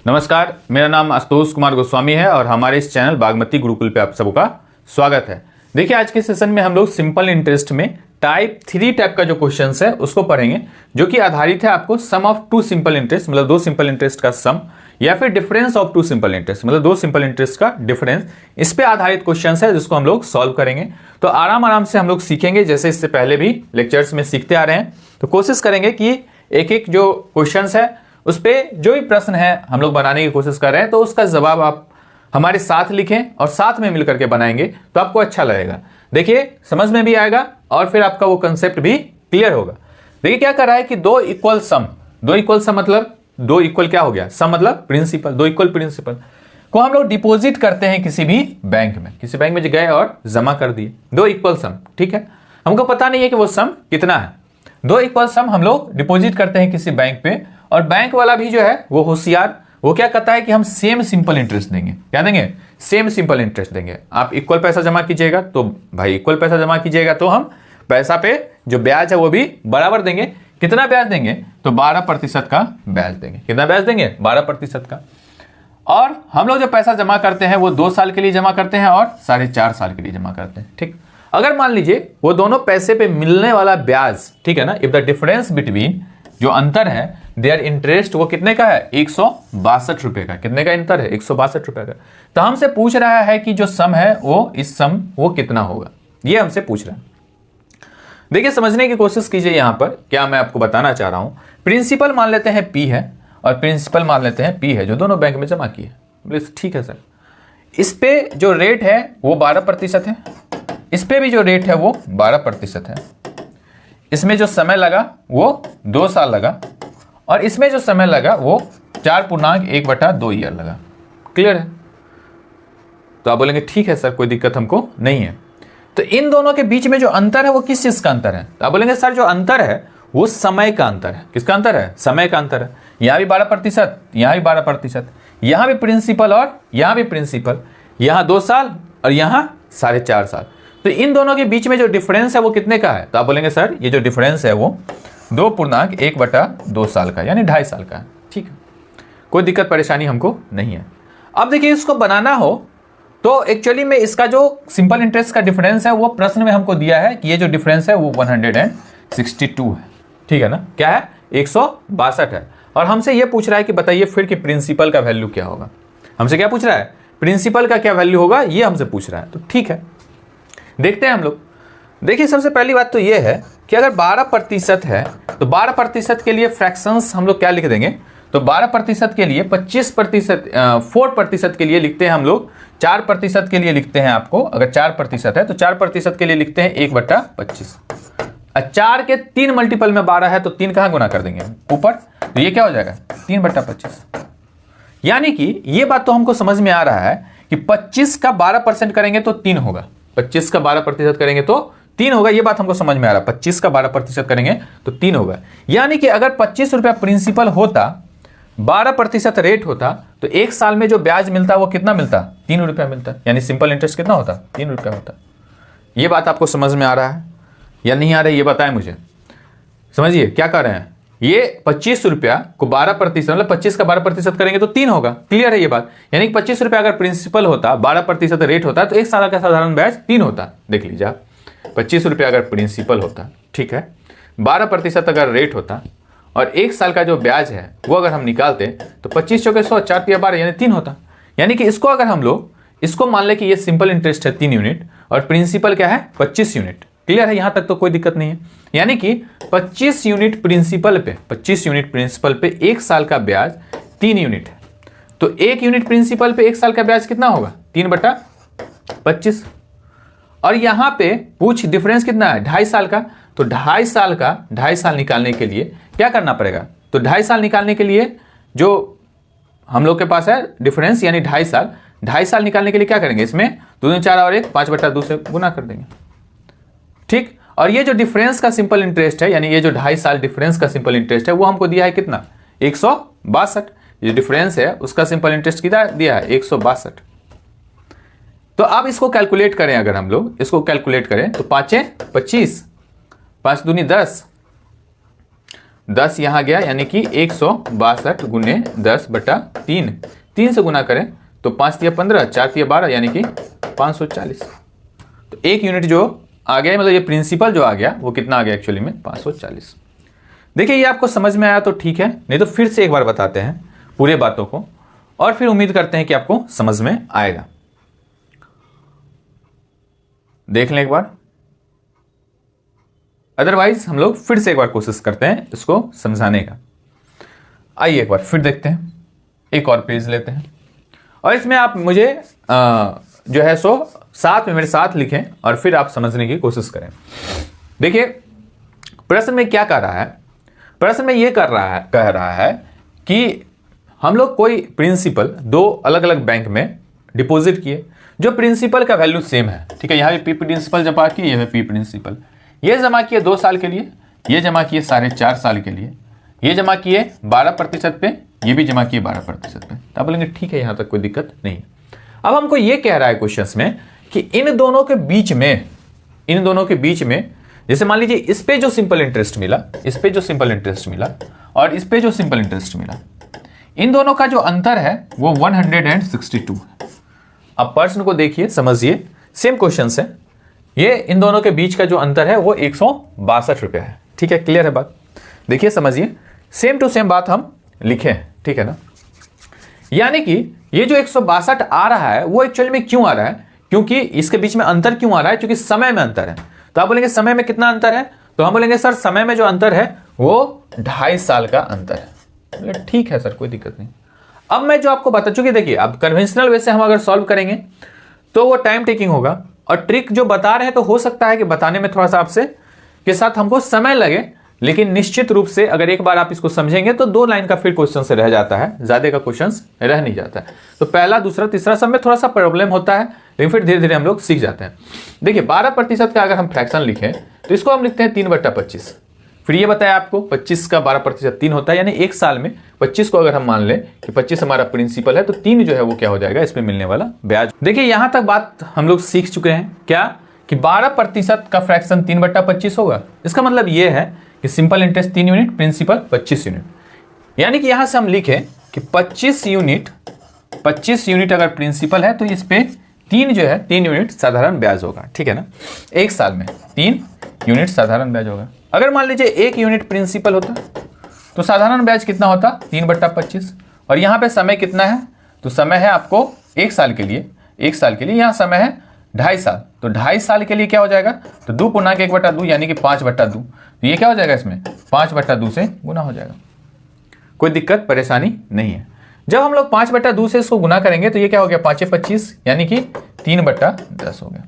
नमस्कार, मेरा नाम आशुतोष कुमार गोस्वामी है और हमारे इस चैनल बागमती गुरुकुल पे आप सबका स्वागत है। देखिए, आज के सेशन में हम लोग सिंपल इंटरेस्ट में टाइप 3 टाइप का जो क्वेश्चन है उसको पढ़ेंगे, जो कि आधारित है आपको sum of two simple interest, मतलब दो सिंपल इंटरेस्ट का सम, या फिर difference of two simple interest, मतलब दो सिंपल इंटरेस्ट का डिफरेंस। इस पे आधारित क्वेश्चन है जिसको हम लोग सॉल्व करेंगे। तो आराम आराम से हम लोग सीखेंगे, जैसे इससे पहले भी लेक्चर्स में सीखते आ रहे हैं। तो कोशिश करेंगे कि एक एक जो क्वेश्चन है उस पर जो भी प्रश्न है हम लोग बनाने की कोशिश कर रहे हैं, तो उसका जवाब आप हमारे साथ लिखें और साथ में मिलकर के बनाएंगे तो आपको अच्छा लगेगा। देखिए, समझ में भी आएगा और फिर आपका वो कंसेप्ट भी क्लियर होगा। देखिए क्या कर रहा है कि दो इक्वल सम मतलब दो इक्वल क्या हो गया, सम मतलब प्रिंसिपल, दो इक्वल प्रिंसिपल को हम लोग डिपॉजिट करते हैं किसी भी बैंक में, किसी बैंक में गए और जमा कर दिए दो इक्वल सम। ठीक है, हमको पता नहीं है कि वो सम कितना है। दो इक्वल सम हम लोग डिपॉजिट करते हैं किसी बैंक पे, और बैंक वाला भी जो है वो होशियार, वो क्या कहता है कि हम सेम सिंपल इंटरेस्ट देंगे। क्या देंगे? सेम सिंपल इंटरेस्ट देंगे। आप इक्वल पैसा जमा कीजिएगा तो भाई इक्वल पैसा जमा कीजिएगा तो हम पैसा पे जो ब्याज है वो भी बराबर देंगे। कितना ब्याज देंगे? तो 12% का ब्याज देंगे। कितना ब्याज देंगे? 12% का। और हम लोग जो पैसा जमा करते हैं वो 2 साल के लिए जमा करते हैं और 4.5 साल के लिए जमा करते हैं। ठीक, अगर मान लीजिए वो दोनों पैसे पे मिलने वाला ब्याज, ठीक है ना, इफ द डिफरेंस बिटवीन, जो अंतर है देयर इंटरेस्ट, वो कितने का है? 162 रुपए का। कितने का अंतर है? 162 रुपए का। तो हमसे पूछ रहा है कि जो सम है वो इस सम वो कितना होगा, ये हमसे पूछ रहा है। देखिए, समझने की कोशिश कीजिए। यहां पर क्या मैं आपको बताना चाह रहा हूं, प्रिंसिपल मान लेते हैं P है और प्रिंसिपल मान लेते हैं P है, जो दोनों बैंक में जमा किए। बोले ठीक है सर, इस पे जो रेट है वो 12% है, इस पे भी जो रेट है वो 12% है, इसमें जो समय लगा वो 2 साल लगा, और इसमें जो समय लगा वो 4.1/2 ईयर लगा। क्लियर है? तो आप बोलेंगे ठीक है सर, कोई दिक्कत हमको नहीं है। तो इन दोनों के बीच में जो अंतर है वो किस चीज का अंतर है? तो आप बोलेंगे सर जो अंतर है वो समय का अंतर है। किसका अंतर है? समय का अंतर है। यहां भी 12%, यहां भी 12%, यहां भी प्रिंसिपल और यहां भी प्रिंसिपल, यहां 2 साल और यहां 4.5 साल। तो इन दोनों के बीच में जो डिफरेंस है वो कितने का है? तो आप बोलेंगे सर ये जो डिफरेंस है वो 2.1/2 साल का, यानी 2.5 साल का है। ठीक है, कोई दिक्कत परेशानी हमको नहीं है। अब देखिए, इसको बनाना हो तो एक्चुअली में इसका जो सिंपल इंटरेस्ट का डिफरेंस है वो प्रश्न में हमको दिया है कि ये जो डिफरेंस है वो 162 है। ठीक है ना, क्या है? 162 है। और हमसे ये पूछ रहा है कि बताइए फिर कि प्रिंसिपल का वैल्यू क्या होगा। हमसे क्या पूछ रहा है? प्रिंसिपल का क्या वैल्यू होगा, ये हमसे पूछ रहा है। तो ठीक है, देखते हैं हम लोग। देखिए, सबसे पहली बात तो ये है कि अगर 12% है तो 12% के लिए फ्रैक्शंस हम लोग क्या लिख देंगे? तो 12% के लिए 25%, 4% के लिए लिखते हैं हम लोग, 4% के लिए लिखते हैं आपको। अगर 4% है तो 4% के लिए लिखते हैं 1/25। 4 के 3 मल्टीपल में 12 है तो 3 कहां गुना कर देंगे? ऊपर। तो ये क्या हो जाएगा? 3/25। यानी कि ये बात तो हमको समझ में आ रहा है कि 25 का 12% करेंगे तो 3 होगा, 25 का 12% करेंगे तो 3 होगा। ये बात हमको समझ में आ रहा है। 25 का 12% करेंगे तो 3 होगा। यानी कि अगर 25 रुपया प्रिंसिपल होता, 12% रेट होता, तो 1 साल में जो ब्याज मिलता वो कितना मिलता? 3 रुपया मिलता। यानी सिंपल इंटरेस्ट कितना होता? 3 रुपया होता। ये बात आपको समझ में आ रहा है या नहीं आ रहा है, ये बताएं मुझे। समझिए क्या कर रहे हैं। ये 25 रुपया को 12%, मतलब 25 का 12% करेंगे तो 3 होगा। क्लियर है ये बात? यानी 25 रुपया अगर प्रिंसिपल होता, 12% रेट होता, तो 1 साल का साधारण ब्याज 3 होता। देख लीजिए, 25 रुपया अगर प्रिंसिपल होता, ठीक है, 12% अगर रेट होता, और 1 साल का जो ब्याज है वो अगर हम निकालते तो 25 चौके 100, 4 तिया 12, यानी 3 होता। यानी कि इसको अगर हम लोग इसको मान ले कि ये सिंपल इंटरेस्ट है 3 यूनिट और प्रिंसिपल क्या है? 25 यूनिट। क्लियर है? यहां तक तो कोई दिक्कत नहीं है। यानी कि 25 यूनिट प्रिंसिपल पे, 25 यूनिट प्रिंसिपल पे 1 साल का ब्याज 3 यूनिट है। तो 1 यूनिट प्रिंसिपल पे 1 साल का ब्याज कितना होगा? 3/25। और यहां पे पूछ डिफरेंस कितना है? 2.5 साल का। तो 2.5 साल निकालने के लिए क्या करना पड़ेगा? तो 2.5 साल निकालने के लिए जो हम लोग के पास है डिफरेंस, यानी 2.5 साल निकालने के लिए क्या करेंगे? इसमें 2 दूनी 4 और 1, 5/2 से गुना कर देंगे। ठीक, और ये जो डिफरेंस का सिंपल इंटरेस्ट है, यानी ये जो 2.5 साल डिफरेंस का सिंपल इंटरेस्ट है वो हमको दिया है कितना? 162। ये डिफरेंस है उसका सिंपल इंटरेस्ट कितना दिया है? 162। तो अब इसको कैलकुलेट करें, अगर हम लोग इसको कैलकुलेट करें तो 5 × 25, 5 दूनी 10, 10 यहाँ गया, यानी कि 162 गुने 10/3, 3 से गुना करें तो 5 तिया 15, 4 तिया 12, यानी कि 540। तो 1 यूनिट जो आ गया, मतलब ये प्रिंसिपल जो आ गया वो कितना आ गया एक्चुअली में 540। देखिए ये आपको समझ में आया तो ठीक है, नहीं तो फिर से एक बार बताते हैं पूरे बातों को, और फिर उम्मीद करते हैं कि आपको समझ में आएगा। देख लें एक बार, अदरवाइज हम लोग फिर से एक बार कोशिश करते हैं इसको समझाने का। आइए एक बार फिर देखते हैं, एक और पेज लेते हैं, और इसमें आप मुझे जो है सो साथ में मेरे साथ लिखें और फिर आप समझने की कोशिश करें। देखिए प्रश्न में क्या कर रहा है, प्रश्न में ये कह रहा है कि हम लोग कोई प्रिंसिपल दो अलग अलग बैंक में डिपॉजिट किए, जो प्रिंसिपल का वैल्यू सेम है, ठीक है। यहाँ भी पी प्रिंसिपल जमा किए, ये है पी प्रिंसिपल, ये जमा किए 2 साल के लिए, ये जमा किए 4.5 साल के लिए, ये जमा किए 12% पे, ये भी जमा किए 12% पे। तो आप बोलेंगे ठीक है, यहाँ तक कोई दिक्कत नहीं। अब हमको ये कह रहा है क्वेश्चंस में कि इन दोनों के बीच में जैसे मान लीजिए इस पे जो सिंपल इंटरेस्ट मिला, इस पे जो सिंपल इंटरेस्ट मिला और इस पे जो सिंपल इंटरेस्ट मिला, इन दोनों का जो अंतर है वो 162 है। अब प्रश्न को देखिए, समझिए, सेम क्वेश्चन है ये, इन दोनों के बीच का जो अंतर है वो 162 रुपया है, ठीक है। क्लियर है बात? देखिए समझिए, सेम टू सेम बात हम लिखे, ठीक है ना। यानी कि ये जो 162 आ रहा है वो एक्चुअली में क्यों आ रहा है, क्योंकि इसके बीच में अंतर क्यों आ रहा है, क्योंकि समय में अंतर है। तो आप बोलेंगे समय में कितना अंतर है, तो हम बोलेंगे सर समय में जो अंतर है वो 2.5 साल का अंतर है। ठीक है सर, कोई दिक्कत नहीं। अब मैं जो आपको बता, चुकी देखिए अब कन्वेंशनल वे से हम अगर सॉल्व करेंगे तो वो टाइम टेकिंग होगा, और ट्रिक जो बता रहे हैं तो हो सकता है कि बताने में थोड़ा सा आपसे के साथ हमको समय लगे, लेकिन निश्चित रूप से अगर एक बार आप इसको समझेंगे तो 2 लाइन का फिर क्वेश्चन से रह जाता है, ज्यादा का क्वेश्चन रह नहीं जाता है। तो पहला दूसरा तीसरा सब में थोड़ा सा प्रॉब्लम होता है, लेकिन फिर धीरे धीरे हम लोग सीख जाते हैं। देखिए 12% का अगर हम फ्रैक्शन लिखें तो इसको हम लिखते हैं 3/25। फिर ये बताया आपको 25 का 12% 3 होता है, यानी 1 साल में 25 को अगर हम मान लें कि 25 हमारा प्रिंसिपल है तो 3 जो है वो क्या हो जाएगा, इसमें मिलने वाला ब्याज। देखिए यहां तक बात हम लोग सीख चुके हैं क्या, कि 12% का फ्रैक्शन 3/25 होगा। इसका मतलब ये है कि simple interest 3 unit, principal 25 unit, यानी कि यहां से हम लिखें कि 25 यूनिट अगर प्रिंसिपल है तो इस पे 3 जो है 3 यूनिट साधारण ब्याज होगा, ठीक है ना। 1 साल में 3 यूनिट साधारण ब्याज होगा। अगर मान लीजिए 1 यूनिट प्रिंसिपल होता तो साधारण ब्याज कितना होता 3/25, और यहाँ पे समय कितना है, तो समय है आपको 1 साल के लिए, 1 साल के लिए यहाँ समय है 2.5 साल, तो 2.5 साल के लिए क्या हो जाएगा, तो 2 पूर्णांक 1/2 यानी कि 5/2, तो ये क्या हो जाएगा, इसमें 5/2 से गुना हो जाएगा। कोई दिक्कत परेशानी नहीं है। जब हम लोग 5/2 से इसको गुना करेंगे तो ये क्या हो गया 5 25, यानी कि 3/10 हो गया।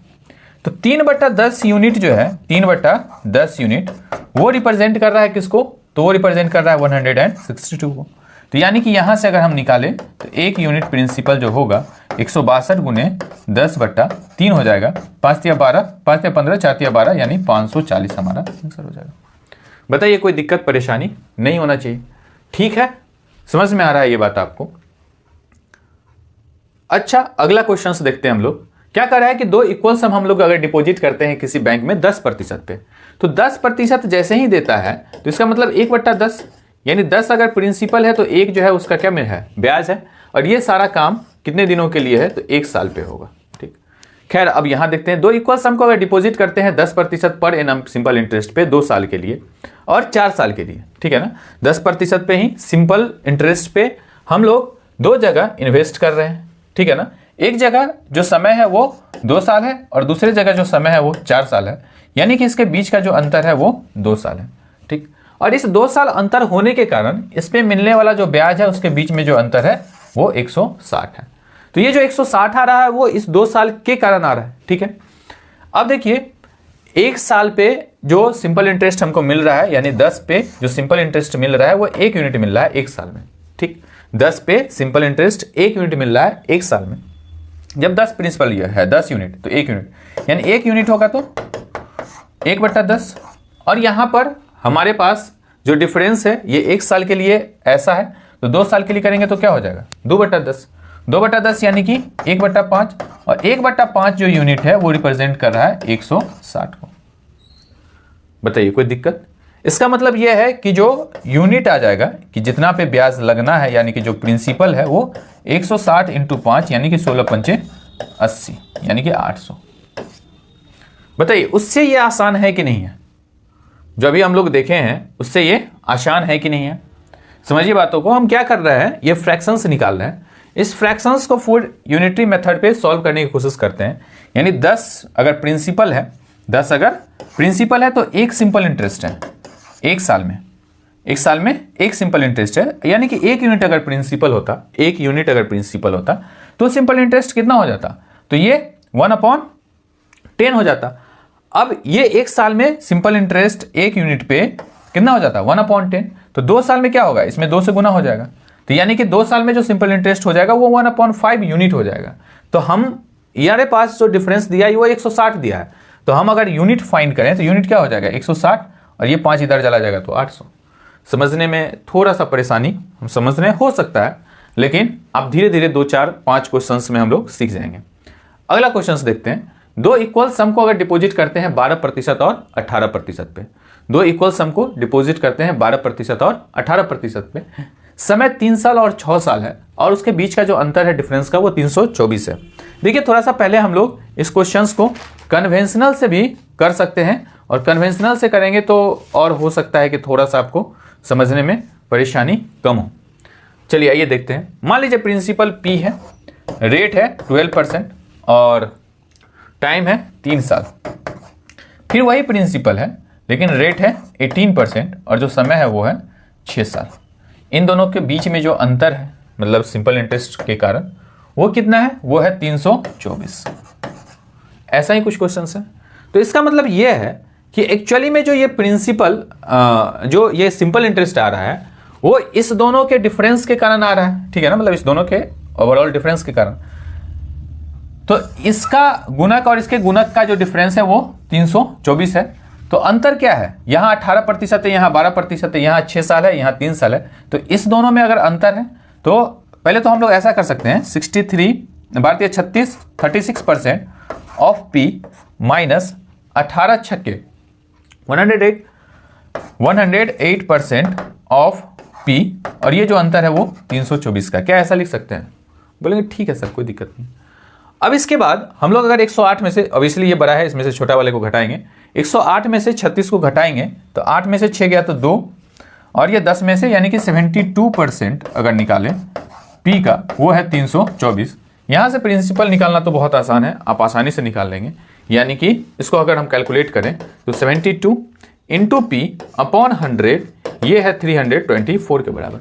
तो 3/10 यूनिट जो है, 3/10 यूनिट वो रिप्रेजेंट कर रहा है किसको, तो वो रिप्रेजेंट कर रहा है 162 को। तो यानी कि यहां से अगर हम निकालें तो 1 यूनिट प्रिंसिपल जो होगा 162 गुने 10/3 हो जाएगा, 5 तिया 12, 5 तिया 15, 4 तिया 12, यानी 540 हमारा आंसर हो जाएगा। बताइए कोई दिक्कत परेशानी नहीं होना चाहिए, ठीक है, समझ में आ रहा है ये बात आपको। अच्छा अगला क्वेश्चन देखते हैं हम लोग। क्या कर रहा है कि 2 इक्वल सम हम लोग अगर डिपॉजिट करते हैं किसी बैंक में 10% पे, तो 10% जैसे ही देता है तो इसका मतलब 1/10, यानी 10 अगर प्रिंसिपल है तो 1 जो है उसका क्या में है, ब्याज है, और ये सारा काम कितने दिनों के लिए है, तो 1 साल पे होगा, ठीक। खैर अब यहां देखते हैं 2 इक्वल सम को अगर डिपॉजिट करते हैं 10% पर एनम सिंपल इंटरेस्ट पे 2 साल के लिए और 4 साल के लिए, ठीक है ना। 10% पे ही सिंपल इंटरेस्ट पे हम लोग 2 जगह इन्वेस्ट कर रहे हैं, ठीक है ना। एक जगह जो समय है वो 2 साल है और दूसरी जगह जो समय है वो 4 साल है, यानी कि इसके बीच का जो अंतर है वो 2 साल है, ठीक। और इस 2 साल अंतर होने के कारण इस पे मिलने वाला जो ब्याज है उसके बीच में जो अंतर है वो 160 है। तो ये जो 160 आ रहा है वो इस 2 साल के कारण आ रहा है, ठीक है। अब देखिए 1 साल पे जो सिंपल इंटरेस्ट हमको मिल रहा है, यानी 10 पे जो सिंपल इंटरेस्ट मिल रहा है वो 1 यूनिट मिल रहा है 1 साल में, ठीक। 10 पे सिंपल इंटरेस्ट 1 यूनिट मिल रहा है 1 साल में। जब 10 प्रिंसिपल है 10 यूनिट तो 1 यूनिट, यानी 1 यूनिट होगा तो 1/10, और यहां पर हमारे पास जो डिफरेंस है ये 1 साल के लिए ऐसा है, तो 2 साल के लिए करेंगे तो क्या हो जाएगा 2/10, 2/10 यानी कि 1/5, और 1/5 जो यूनिट है वो रिप्रेजेंट कर रहा है 160 को। बताइए कोई दिक्कत। इसका मतलब यह है कि जो यूनिट आ जाएगा कि जितना पे ब्याज लगना है, यानी कि जो प्रिंसिपल है वो 160 इंटू 5 यानी कि 16 पंचे 80 यानी कि 800। बताइए उससे ये आसान है कि नहीं है? जो अभी हम लोग देखे हैं उससे ये आसान है कि नहीं है? समझिए बातों को। हम क्या कर रहे हैं, ये फ्रैक्शंस निकाल रहे हैं। इस फ्रैक्शंस को फुल यूनिटरी मेथड पे सॉल्व करने की कोशिश करते हैं। यानी 10 अगर प्रिंसिपल है, 10 अगर प्रिंसिपल है तो एक सिंपल इंटरेस्ट है एक साल में, एक साल में एक सिंपल इंटरेस्ट है। यानी कि एक यूनिट अगर प्रिंसिपल होता, एक यूनिट अगर प्रिंसिपल होता तो सिंपल इंटरेस्ट कितना हो जाता? तो ये 1/10 हो जाता। अब ये एक साल में सिंपल इंटरेस्ट एक यूनिट पे कितना हो जाता? 1/10। तो 2 साल में क्या होगा? इसमें 2 से गुना हो जाएगा। तो यानी कि 2 साल में जो सिंपल इंटरेस्ट हो जाएगा वो 1/5 यूनिट हो जाएगा। तो हम हमारे पास जो डिफरेंस दिया है वो 160 दिया है। तो हम अगर यूनिट फाइंड करें तो यूनिट क्या हो जाएगा? 160 और ये 5 इधर चला जाएगा तो 800। समझने में थोड़ा सा परेशानी हम समझने हो सकता है, लेकिन आप धीरे धीरे 2, 4, 5 क्वेश्चंस में हम लोग सीख जाएंगे। अगला क्वेश्चन देखते हैं। 2 इक्वल सम को अगर डिपॉजिट करते हैं 12% और 18% पे, 2 इक्वल सम को डिपॉजिट करते हैं 12% और 18% पे, समय 3 साल और 6 साल है और उसके बीच का जो अंतर है डिफरेंस का वो 324 है। देखिए थोड़ा सा पहले हम लोग इस क्वेश्चंस को कन्वेंशनल से भी कर सकते हैं, और कन्वेंशनल से करेंगे तो और हो सकता है कि थोड़ा सा आपको समझने में परेशानी कम हो। चलिए आइए देखते हैं। मान लीजिए प्रिंसिपल P है, रेट है 12% और टाइम है 3 साल। फिर वही प्रिंसिपल है लेकिन रेट है 18% और जो समय है वो है 6 साल। इन दोनों के बीच में जो अंतर है मतलब सिंपल इंटरेस्ट के कारण वो कितना है? वो है 324। ऐसा ही कुछ क्वेश्चन है। तो इसका मतलब ये है कि एक्चुअली में जो ये प्रिंसिपल जो ये सिंपल इंटरेस्ट आ रहा है वो इस दोनों के डिफरेंस के कारण आ रहा है, ठीक है ना? मतलब इस दोनों के ओवरऑल डिफरेंस के कारण। तो इसका गुणक और इसके गुणक का जो डिफरेंस है वो 324 है। तो अंतर क्या है? यहाँ 18% है, यहाँ 12% है, यहाँ 6 साल है, यहाँ 3 साल है। तो इस दोनों में अगर अंतर है तो पहले तो हम लोग ऐसा कर सकते हैं 36% ऑफ P माइनस 18 छक्के 108% ऑफ P, और ये जो अंतर है वो 324 का। क्या ऐसा लिख सकते हैं? बोलेंगे ठीक है सर कोई दिक्कत नहीं। अब इसके बाद हम लोग अगर 108 में से, ऑब्वियसली ये बड़ा है इसमें से छोटा वाले को घटाएंगे, 108 में से 36 को घटाएंगे तो 8 में से 6 गया तो 2 और ये 10 में से यानी कि 72% अगर निकालें P का वो है 324। यहाँ से प्रिंसिपल निकालना तो बहुत आसान है, आप आसानी से निकाल लेंगे। यानी कि इसको अगर हम कैलकुलेट करें तो 72 इंटू P अपॉन 100 ये है 324 के बराबर।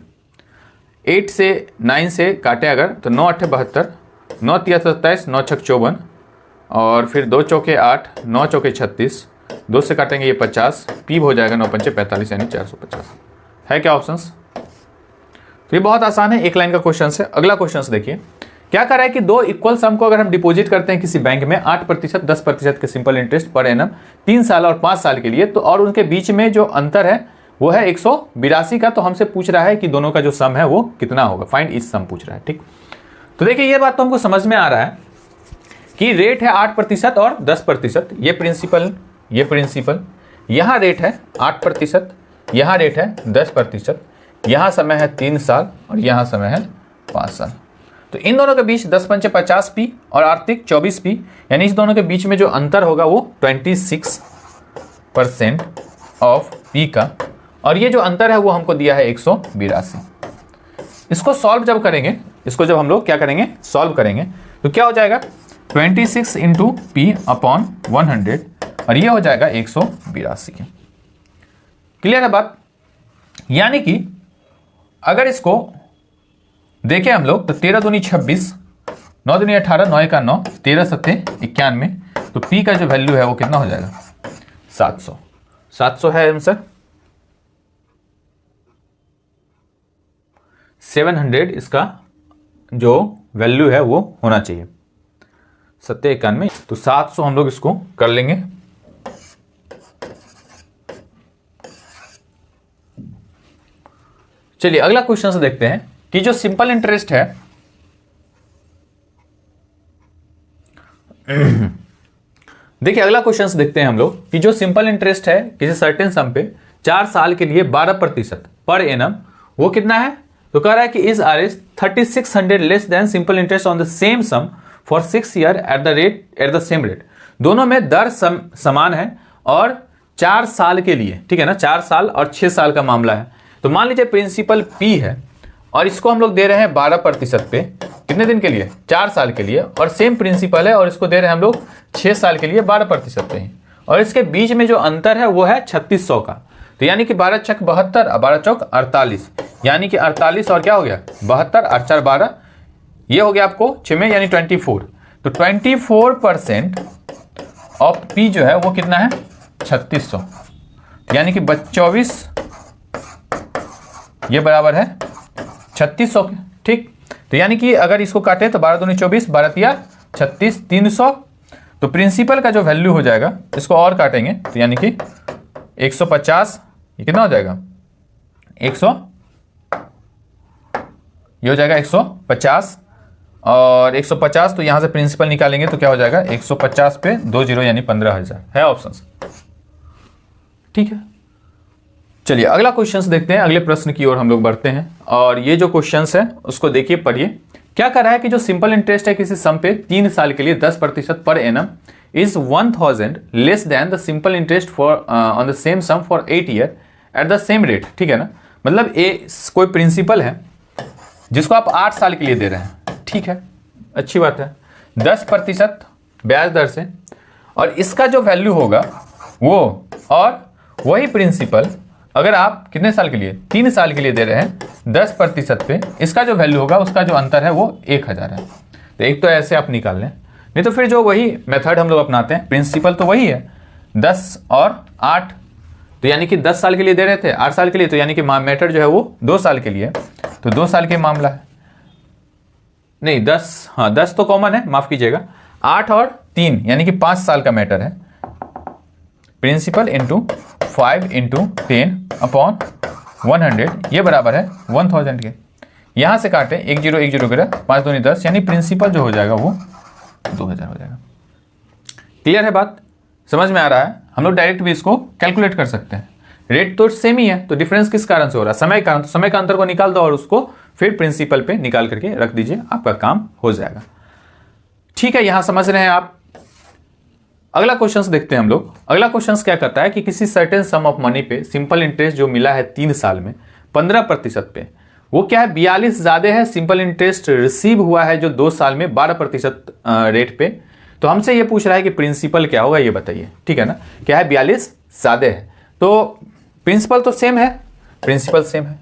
8 से 9 से काटे अगर तो 9 8 72, 9 3 27, 9 6 54 और फिर 2 चौके 8, 9 चौके 36, 2 से काटेंगे ये 50, P हो जाएगा 9 पंचे 45 यानी 450। है क्या ऑप्शंस? तो ये बहुत आसान है, एक लाइन का क्वेश्चन है। अगला क्वेश्चन देखिए क्या कर रहा है कि 2 इक्वल सम को अगर हम डिपॉजिट करते हैं किसी बैंक में 8%, 10% के सिंपल इंटरेस्ट पर एनम 3 साल और 5 साल के लिए, तो और उनके बीच में जो अंतर है वो है 182 का। तो हमसे पूछ रहा है कि दोनों का जो सम है वो कितना होगा, फाइंड इस सम पूछ रहा है। ठीक, तो देखिए ये बात तो हमको समझ में आ रहा है कि रेट है 8% और 10%। ये प्रिंसिपल यहाँ रेट है 8%, यहाँ रेट है 10%, यहाँ समय है 3 साल और यहाँ समय है 5 साल। तो इन दोनों के बीच 10 पंचे 50 P और आर्थिक 24 P, यानी इस दोनों के बीच में जो अंतर होगा वो 26% ऑफ P का, और ये जो अंतर है वो हमको दिया है 182। इसको सॉल्व जब करेंगे, इसको जब हम लोग क्या करेंगे सॉल्व करेंगे तो क्या हो जाएगा 26 इंटू P अपॉन 100 और ये हो जाएगा 182। क्लियर है बात? यानी कि अगर इसको देखें हम लोग तो 13 दूनी 26, 9 दूनी 18, 9 का 9, 13 सत्ते 91, तो P का जो वैल्यू है वो कितना हो जाएगा 700। 700 है आंसर। 700 इसका जो वैल्यू है वो होना चाहिए, 791। तो 700 हम लोग इसको कर लेंगे। चलिए अगला क्वेश्चन से देखते हैं कि जो सिंपल इंटरेस्ट है देखिए अगला क्वेश्चन देखते हैं हम लोग कि जो सिंपल इंटरेस्ट है किसी सर्टेन सम पे 4 साल के लिए 12% पर एनम, वो कितना है? तो कह रहा है कि is RS 3600 less than simple interest on the same sum for 6 year at the same rate. दोनों में दर समान है और 4 साल के लिए, ठीक है ना, 4 साल और 6 साल का मामला है। तो मान लीजिए प्रिंसिपल P है और इसको हम लोग दे रहे हैं 12% पे, कितने दिन के लिए? 4 साल के लिए, और सेम प्रिंसिपल है और इसको दे रहे हैं हम लोग 6 साल के लिए 12% पे ही, और इसके बीच में जो अंतर है वो है 3600 का। तो यानी कि 12 चक 72 और 12 चौक 48, यानी कि 48 और क्या हो गया 72 और 4 12, ये हो गया आपको 6 में यानी 24। तो 24% ऑफ P जो है वो कितना है? 3600, यानी कि 24 ये बराबर है 3600 के, ठीक। तो यानी कि अगर इसको काटे तो 12 दूनी 24, 12 तिया 36, 300। तो प्रिंसिपल का जो वैल्यू हो जाएगा, इसको और काटेंगे तो यानी कि 150, ये कितना हो जाएगा 100, ये हो जाएगा 150, और 150 तो यहां से प्रिंसिपल निकालेंगे तो क्या हो जाएगा 150 पे 20 यानी 15,000 है ऑप्शन, ठीक है। चलिए अगला क्वेश्चन देखते हैं, अगले प्रश्न की ओर हम लोग बढ़ते हैं। और ये जो क्वेश्चन है उसको देखिए, पढ़िए। क्या कर रहा है कि जो सिंपल इंटरेस्ट है किसी सम पे 3 साल के लिए 10% पर a sum is 1000 less than the simple interest for on the same sum for 8 year at the same rate, ठीक है ना। मतलब कोई प्रिंसिपल है जिसको आप 8 साल के लिए दे रहे हैं, ठीक है, अच्छी बात है, 10% ब्याज दर से, और इसका जो वैल्यू होगा वो, और वही प्रिंसिपल अगर आप कितने साल के लिए 3 साल के लिए दे रहे हैं 10% पे, इसका जो वैल्यू होगा उसका जो अंतर है वो 1000 है। तो एक तो ऐसे आप निकाल लें, नहीं तो फिर जो वही मेथड हम लोग अपनाते हैं, प्रिंसिपल तो वही है 10 और 8, तो यानी कि 10 साल के लिए दे रहे थे 8 साल के लिए, तो यानी कि मेथड जो है वो 2 साल के लिए, तो 2 साल के मामला है, नहीं 10, हाँ 10 तो कॉमन है, माफ कीजिएगा, 8 और 3 यानी कि 5 साल का मैटर है। प्रिंसिपल इंटू 5 इंटू 10 अपॉन 100, ये बराबर है 1000 के। यहां से काटे 1 0 1 0 करें, 5 दूनी 10, यानी प्रिंसिपल जो हो जाएगा वो 2000 हो जाएगा। क्लियर है बात, समझ में आ रहा है? हम लोग डायरेक्ट भी इसको कैलकुलेट कर सकते हैं, रेट तो सेम ही है, तो डिफरेंस किस कारण से हो रहा है? समय कारण। तो समय का अंतर को निकाल दो और उसको फिर प्रिंसिपल पे निकाल करके रख दीजिए, आपका काम हो जाएगा, ठीक है। यहां समझ रहे हैं आप? अगला क्वेश्चन देखते हैं हम लोग। अगला क्वेश्चन क्या करता है कि किसी सर्टेन सम ऑफ मनी पे सिंपल इंटरेस्ट जो मिला है 3 साल में 15% पे, वो क्या है 42 ज्यादा है सिंपल इंटरेस्ट रिसीव हुआ है जो 2 साल में 12% रेट पे। तो हमसे ये पूछ रहा है कि प्रिंसिपल क्या होगा ये बताइए, ठीक है ना। क्या है 42 ज्यादा है, तो प्रिंसिपल तो सेम है, प्रिंसिपल सेम है।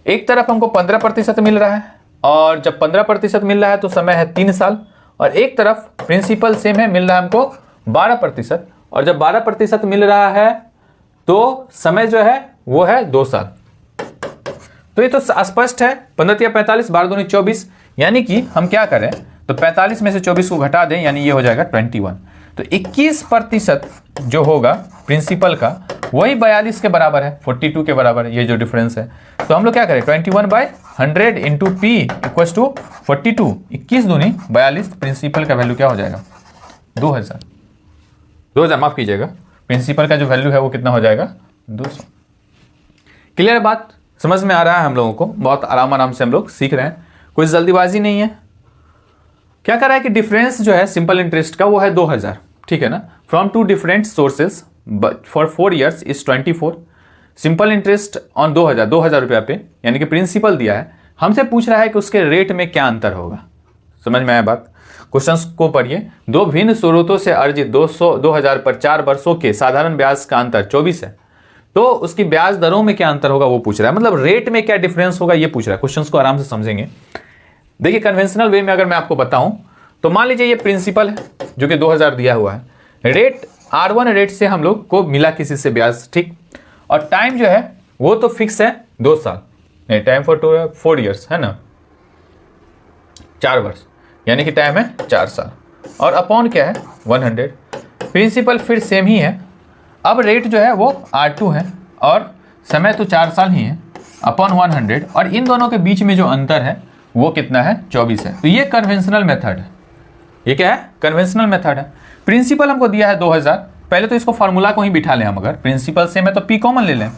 एक तरफ हमको 15% मिल रहा है, और जब 15% मिल रहा है तो समय है 3 साल, और एक तरफ प्रिंसिपल सेम है, मिल रहा है हमको 12%, और जब 12% मिल रहा है तो समय जो है वो है 2 साल। तो ये तो स्पष्ट है, 15 या 45, 12 दूनी 24, यानी कि हम क्या करें तो 45 में से 24 को घटा दें, यानी ये हो जाएगा 21। तो 21% जो होगा प्रिंसिपल का वही 42 के बराबर है, 42 के बराबर है, ये जो डिफरेंस है। तो हम लोग क्या करें 21/100 इंटू पी इक्वल टू 42, 21 दूनी 42, प्रिंसिपल का वैल्यू क्या हो जाएगा 2000 माफ कीजिएगा, प्रिंसिपल का जो वैल्यू है वो कितना हो जाएगा 200। क्लियर बात, समझ में आ रहा है हम लोगों को? बहुत आराम से हम लोग सीख रहे हैं, कोई जल्दीबाजी नहीं है। क्या कर रहा है कि डिफरेंस जो है सिंपल इंटरेस्ट का वो है 2000, ठीक है ना, from 2 different sources for 4 years is 24। Simple interest on 2000 रुपया पे, यानी कि प्रिंसिपल दिया है, हमसे पूछ रहा है कि उसके रेट में क्या अंतर होगा। समझ में आया बात? क्वेश्चंस को पढ़िए। 2 भिन्न स्रोतों से अर्जित 2000 पर 4 वर्षों के साधारण ब्याज का अंतर 24 है, तो उसकी ब्याज दरों में क्या अंतर होगा वो पूछ रहा है, मतलब रेट में क्या डिफरेंस होगा ये पूछ रहा है। क्वेश्चंस को आराम से समझेंगे। देखिए कन्वेंशनल वे में अगर मैं आपको बताऊं तो मान लीजिए ये प्रिंसिपल है जो कि 2000 दिया हुआ है, रेट R1 रेट से हम लोग को मिला किसी से ब्याज, ठीक, और टाइम जो है वो तो फिक्स है 2 साल, नहीं टाइम फॉर 4 ईयर्स है ना, 4 वर्ष, यानी कि टाइम है 4 साल, और अपॉन क्या है 100। प्रिंसिपल फिर सेम ही है, अब रेट जो है वो R2 है और समय तो 4 साल ही है, अपॉन 100, और इन दोनों के बीच में जो अंतर है वो कितना है 24 है। तो ये कन्वेंशनल मेथड है, ये क्या है कन्वेंशनल मेथड है। प्रिंसिपल हमको दिया है 2000, पहले तो इसको फार्मूला को ही बिठा लें हम, अगर प्रिंसिपल सेम है तो पी कॉमन ले लें,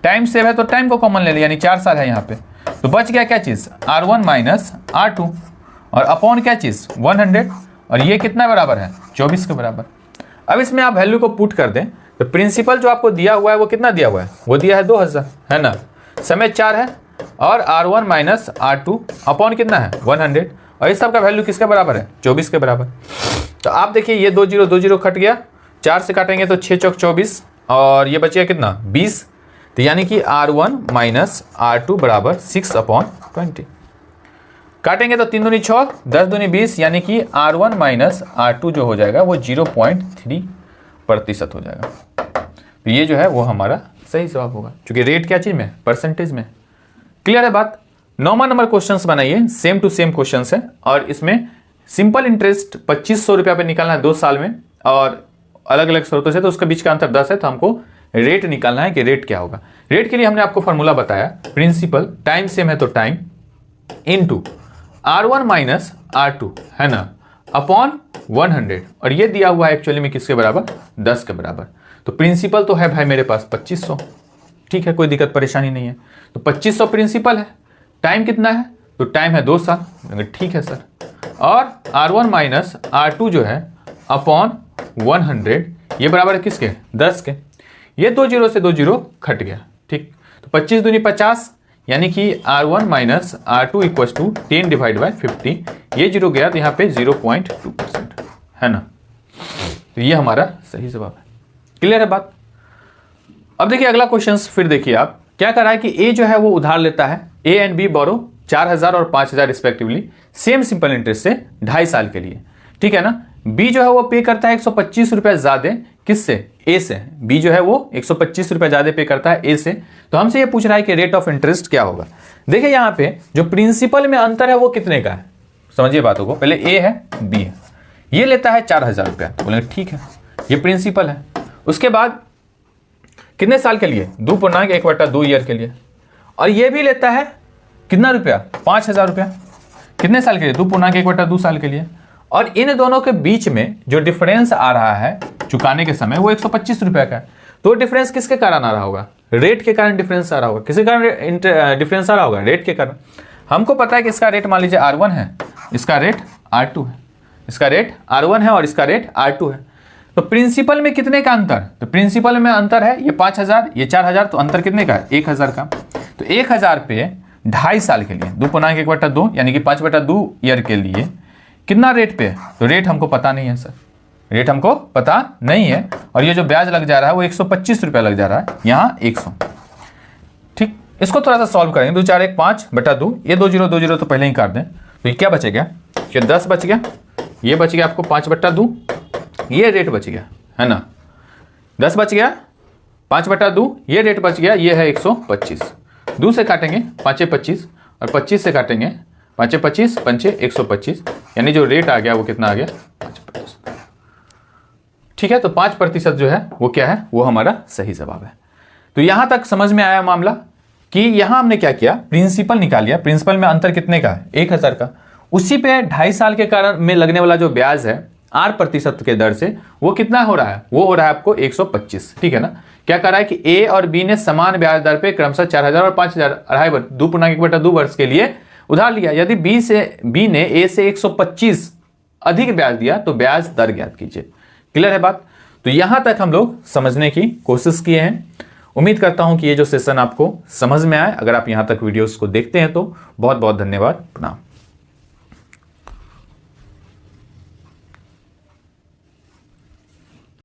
टाइम सेम है तो टाइम को कॉमन ले लें, यानी 4 साल है यहाँ पे, तो बच गया क्या चीज़ R1 माइनस R2 और अपॉन क्या चीज़ 100, और ये कितना बराबर है 24 के बराबर। अब इसमें आप वैल्यू को पुट कर दें तो प्रिंसिपल जो आपको दिया हुआ है वो कितना दिया हुआ है, वो दिया है 2000 है ना, समय 4 है, और R1 माइनस R2 अपॉन कितना है 100, और इस सब का वैल्यू किसके बराबर है 24 के बराबर। तो आप देखिए ये 2 0 कट गया, 4 से काटेंगे तो 6 चौक 24, और ये बचेगा कितना 20, तो यानी कि R1 माइनस R2 बराबर 6/20। काटेंगे तो 3 दूनी 6, 10 दूनी 20, यानी कि R1 माइनस R2 जो हो जाएगा वो 0.3% हो जाएगा। तो ये जो है वो हमारा सही जवाब होगा, क्योंकि रेट क्या चीज़ में, परसेंटेज में। क्लियर है बात। 9वां नंबर क्वेश्चंस बनाइए, सेम टू सेम क्वेश्चंस है, और इसमें सिंपल इंटरेस्ट 2500 रुपया पे निकालना है 2 साल में, और अलग अलग स्रोतों से, तो उसके बीच का अंतर 10 है, तो हमको रेट निकालना है कि रेट क्या होगा। रेट के लिए हमने आपको फॉर्मूला बताया, प्रिंसिपल टाइम सेम है तो time into R1 minus R2 है ना, अपॉन 100, और ये दिया हुआ है एक्चुअली में किसके बराबर 10 के बराबर। तो प्रिंसिपल तो है भाई मेरे पास 2500, ठीक है, कोई दिक्कत परेशानी नहीं है, तो 2500 प्रिंसिपल है, टाइम कितना है, तो टाइम है 2 साल, ठीक है सर, और R1 माइनस R2 जो है अपॉन 100, ये बराबर है किसके 10 के, ये 2 0 से 2 0 घट गया, ठीक, तो 25 दूनी 50, यानी कि R1 minus R2 equal to 10 divide by 50, ये 0 गया तो यहाँ पे 0.2% है ना, तो ये हमारा सही जवाब है। क्लियर है बात। अब देखिए अगला क्वेश्चन, फिर देखिए आप क्या कर रहा है कि ए जो है वो उधार लेता है, ए एंड बी बोरो 4000 और 5000 रिस्पेक्टिवली, सेम सिंपल इंटरेस्ट से 2.5 साल के लिए, ठीक है ना। बी जो है वो पे करता है 125 रुपया ज्यादा, किससे, ए से। बी जो है वो 125 रुपया ज्यादा पे करता है ए से, तो हमसे ये पूछ रहा है कि रेट ऑफ इंटरेस्ट क्या होगा। देखिए यहाँ पे जो प्रिंसिपल में अंतर है वो कितने का है, समझिए बातों को, पहले ए है बी है, ये लेता है 4000 रुपया, तो बोलेंगे ठीक है ये प्रिंसिपल है। उसके बाद कितने साल के लिए, 2.1/2 ईयर के लिए, और ये भी लेता है कितना रुपया 5000 रुपया, कितने साल के लिए 2.1/2 साल के लिए, और इन दोनों के बीच में जो डिफरेंस आ रहा है चुकाने के समय वो 125 रुपया का है। तो डिफरेंस किसके कारण आ रहा होगा, रेट के कारण डिफरेंस आ रहा होगा। किसके कारण डिफरेंस आ रहा होगा, रेट के कारण। हमको पता है कि इसका रेट मान लीजिए R1 है, इसका रेट R2 है, इसका रेट R1 है और इसका रेट R2 है। तो प्रिंसिपल में कितने का अंतर, तो प्रिंसिपल में अंतर है ये 5000 ये 4000, तो अंतर कितने का है 1000 का। तो 1000 पे 2.5 साल के लिए 2.1/2 यानी कि 5/2 ईयर के लिए कितना रेट पे, तो रेट हमको पता नहीं है सर, रेट हमको पता नहीं है, और ये जो ब्याज लग जा रहा है वो 125 रुपया लग जा रहा है, यहाँ 100, ठीक। इसको थोड़ा सा सॉल्व करेंगे, 2 4 1 5/2, ये 2 0 तो पहले ही काट दें, तो ये क्या बचेगा कि 10 बच गया, ये बच गया आपको 5/2, ये रेट बच गया है ना, 10 बच गया 5/2, ये रेट बच गया, ये है 125, 2 से काटेंगे 5 25, और 25 से काटेंगे 5 25 5 125, यानी जो रेट आ गया वो कितना आ गया 5%, ठीक है। तो 5% जो है वो क्या है, वो हमारा सही जवाब है। तो यहां तक समझ में आया मामला कि यहां हमने क्या किया, प्रिंसिपल निकाल लिया, प्रिंसिपल में अंतर कितने का है 1000 का, उसी पे 2.5 साल के कारण में लगने वाला जो ब्याज है 8% के दर से वो कितना हो रहा है, वो हो रहा है आपको 125, ठीक है ना। क्या कर रहा है कि ए और बी ने समान ब्याज दर पे क्रमशः 4000 और 5000 2.1/2 वर्ष के लिए उधार लिया। यदि बी ने ए से 125 अधिक ब्याज दिया तो ब्याज दर ज्ञात कीजिए। क्लियर है बात। तो यहां तक हम लोग समझने की कोशिश किए हैं। उम्मीद करता हूं कि ये जो सेशन आपको समझ में आए। अगर आप यहां तक वीडियोस को देखते हैं तो बहुत बहुत धन्यवाद, प्रणाम।